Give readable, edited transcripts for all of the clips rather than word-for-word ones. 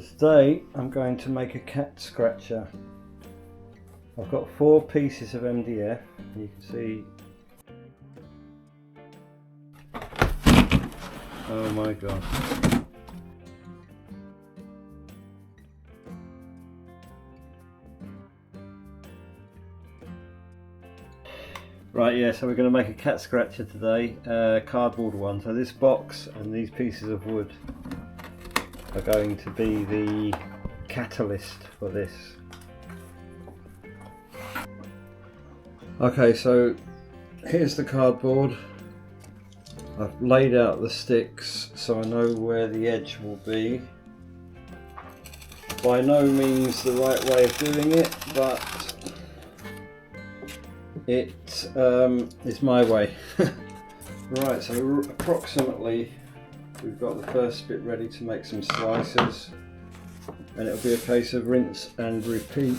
Today I'm going to make a cat scratcher. I've got 4 pieces of MDF. You can see. Oh my god. Right, yeah, so we're going to make a cat scratcher today, cardboard one. So this box and these pieces of wood are going to be the catalyst for this. Okay, so here's the cardboard. I've laid out the sticks so I know where the edge will be. By no means the right way of doing it, but it is my way. Right, so approximately we've got the first bit ready to make some slices, and it'll be a case of rinse and repeat.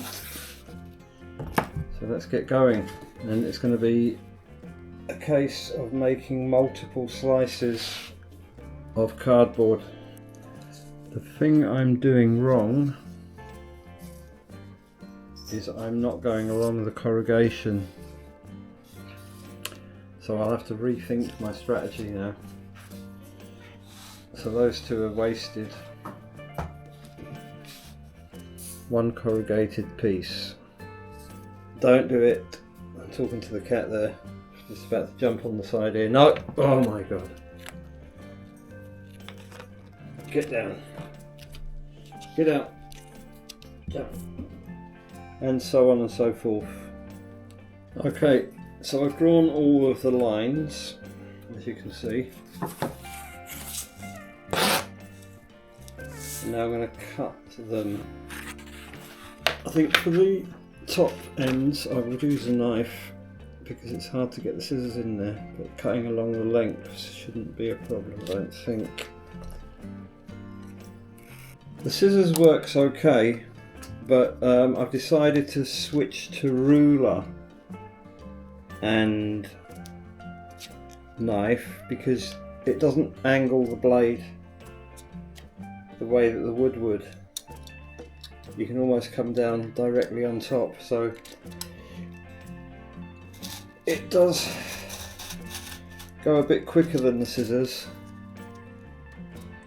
So let's get going, and it's going to be a case of making multiple slices of cardboard. The thing I'm doing wrong is I'm not going along the corrugation, so I'll have to rethink my strategy now. So those two are wasted. One corrugated piece. Don't do it. I'm talking to the cat there. She's about to jump on the side here. No! Oh my god. Get down. Get out. Down. And so on and so forth. Okay, so I've drawn all of the lines, as you can see. Now I'm going to cut them. I think for the top ends I will use a knife because it's hard to get the scissors in there, but cutting along the lengths shouldn't be a problem, I don't think. The scissors works okay, but I've decided to switch to ruler and knife because it doesn't angle the blade the way that the wood would. You can almost come down directly on top, so it does go a bit quicker than the scissors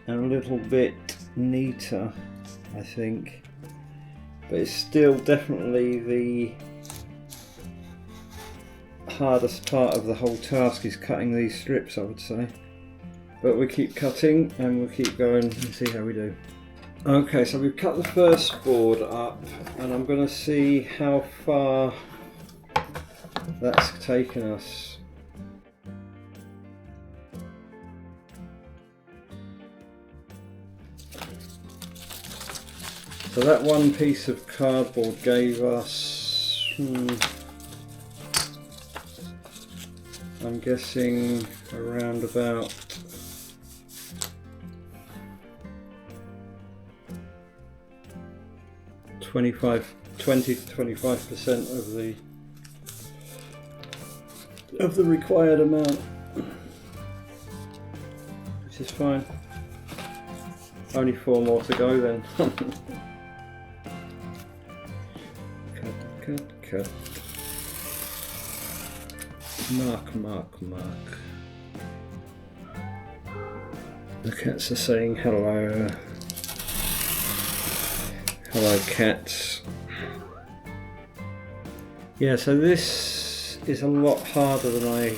and a little bit neater, I think, but it's still definitely the hardest part of the whole task is cutting these strips, I would say. But we keep cutting and we'll keep going and see how we do. Okay, so we've cut the first board up and I'm going to see how far that's taken us. So that one piece of cardboard gave us, I'm guessing around about 20 to 25% of the required amount, which is fine. Only 4 more to go then. Cut. Mark. The cats are saying hello. Hello cats. Yeah, so this is a lot harder than I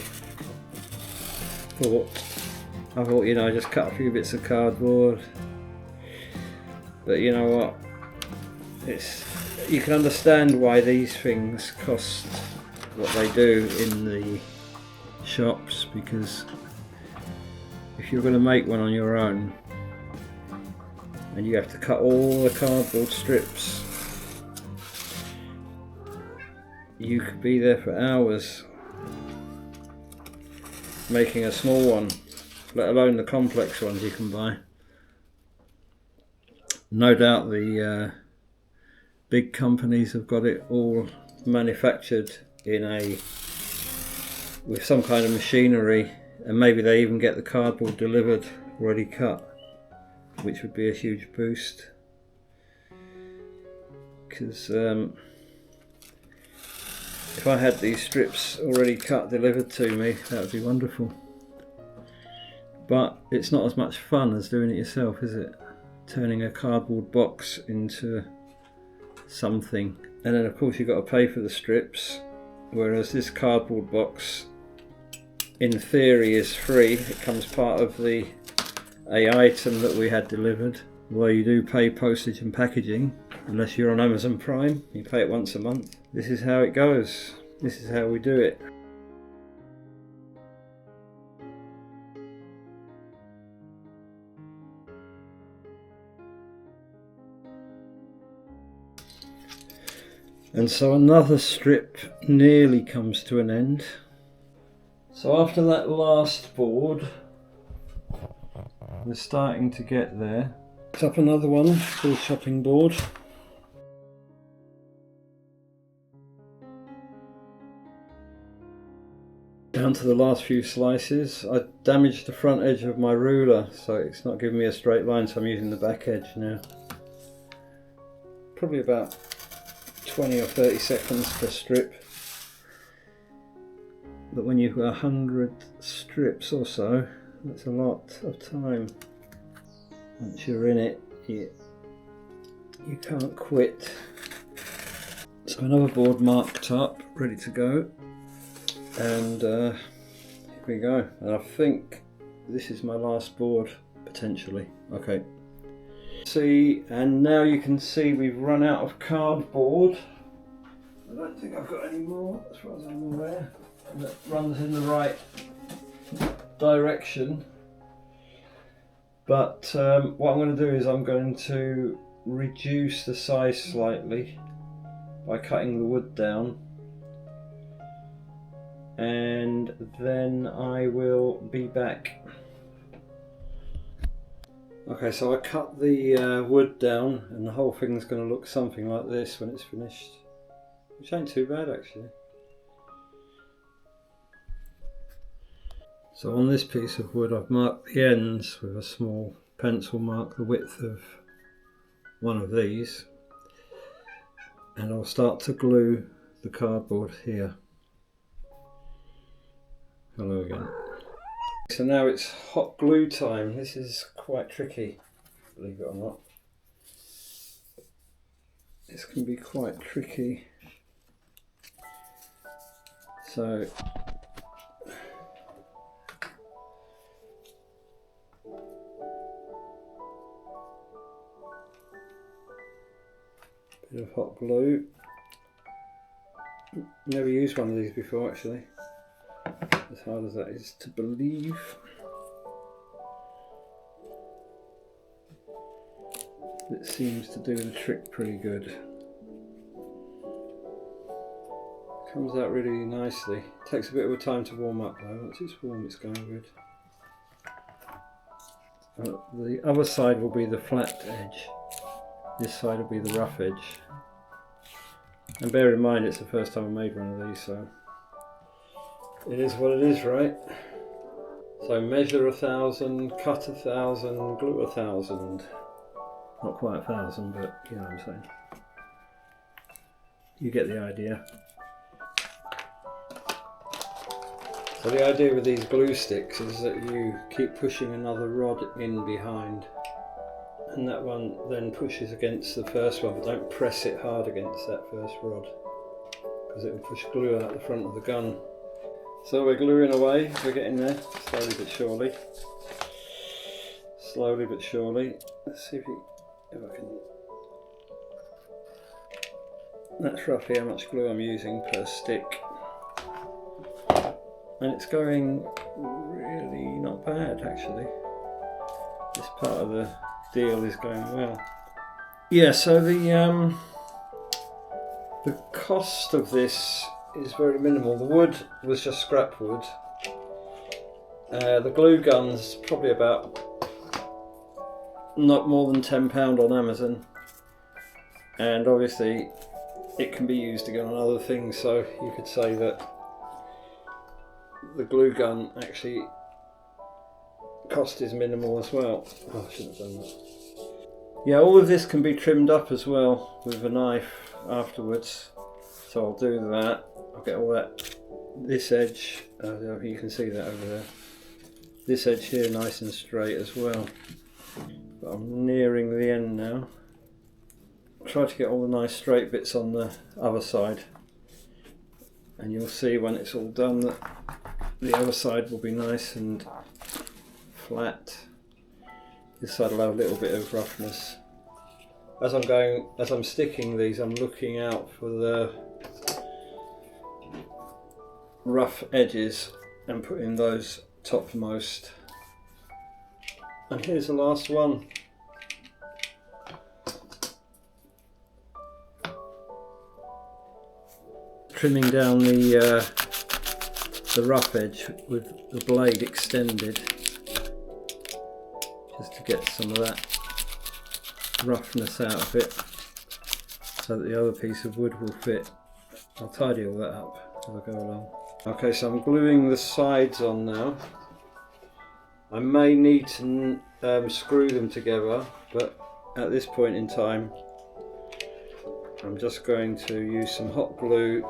thought. I thought, you know, just cut a few bits of cardboard. But you know what? You can understand why these things cost what they do in the shops, because if you're going to make one on your own and you have to cut all the cardboard strips, you could be there for hours making a small one, let alone the complex ones you can buy. No doubt the big companies have got it all manufactured with some kind of machinery, and maybe they even get the cardboard delivered already cut, which would be a huge boost. because if I had these strips already cut delivered to me, that would be wonderful. But it's not as much fun as doing it yourself, is it? Turning a cardboard box into something. And then of course you've got to pay for the strips, whereas this cardboard box in theory is free. It comes part of the item that we had delivered. Although you do pay postage and packaging, unless you're on Amazon Prime, you pay it once a month. This is how it goes. This is how we do it. And so another strip nearly comes to an end. So after that last board, we're starting to get there. Picked up another one, full chopping board. Down to the last few slices. I damaged the front edge of my ruler, so it's not giving me a straight line, so I'm using the back edge now. Probably about 20 or 30 seconds per strip. But when you've got 100 strips or so, that's a lot of time. Once you're in it, you can't quit. So another board marked up, ready to go. And here we go. And I think this is my last board, potentially. Okay. See, and now you can see we've run out of cardboard. I don't think I've got any more, as far as I'm aware. That runs in the right direction. But what I'm going to do is I'm going to reduce the size slightly by cutting the wood down, and then I will be back. Okay, so I cut the wood down, and the whole thing's going to look something like this when it's finished, which ain't too bad actually. So on this piece of wood I've marked the ends with a small pencil mark, the width of one of these, and I'll start to glue the cardboard here. Hello again. So now it's hot glue time. This is quite tricky, believe it or not. This can be quite tricky. So bit of hot glue. Never used one of these before actually, as hard as that is to believe. It seems to do the trick pretty good. Comes out really nicely. Takes a bit of a time to warm up though. Once it's warm it's going good. The other side will be the flat edge. This side will be the rough edge. And bear in mind it's the first time I made one of these, so it is what it is, right? So measure 1,000, cut 1,000, glue 1,000. Not quite 1,000, but you know what I'm saying. You get the idea. So the idea with these glue sticks is that you keep pushing another rod in behind, and that one then pushes against the first one, but don't press it hard against that first rod because it will push glue out the front of the gun. So we're gluing away, we're getting there, slowly but surely. Slowly but surely. Let's see if I can... That's roughly how much glue I'm using per stick. And it's going really not bad actually. This part of the deal is going well. Yeah, so the cost of this is very minimal. The wood was just scrap wood. The glue gun's probably about not more than £10 on Amazon, and obviously it can be used again on other things, so you could say that the glue gun actually cost is minimal as well. Oh, I shouldn't have done that. Yeah, all of this can be trimmed up as well with a knife afterwards. So I'll do that. I'll get all that, this edge, you can see that over there. This edge here nice and straight as well. But I'm nearing the end now. Try to get all the nice straight bits on the other side. And you'll see when it's all done that the other side will be nice and flat. This side will have a little bit of roughness. As I'm sticking these, I'm looking out for the rough edges and putting those topmost. And here's the last one. Trimming down the rough edge with the blade extended, just to get some of that roughness out of it, so that the other piece of wood will fit. I'll tidy all that up as I go along. Okay, so I'm gluing the sides on now. I may need to screw them together, but at this point in time I'm just going to use some hot glue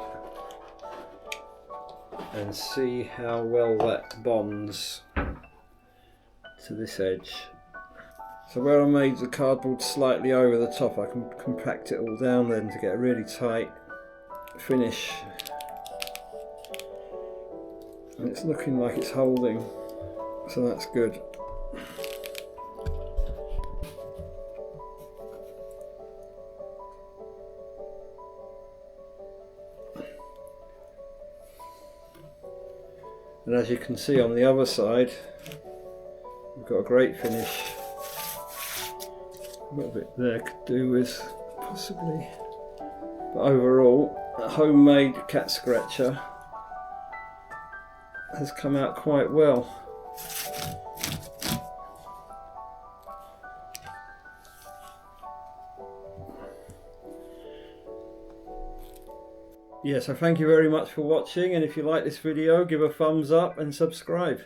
and see how well that bonds to this edge. So where I made the cardboard slightly over the top, I can compact it all down then to get a really tight finish. And it's looking like it's holding, so that's good. And as you can see on the other side, we've got a great finish. A little bit there could do with possibly, but overall, a homemade cat scratcher has come out quite well. Yeah, so thank you very much for watching, and if you like this video, give a thumbs up and subscribe.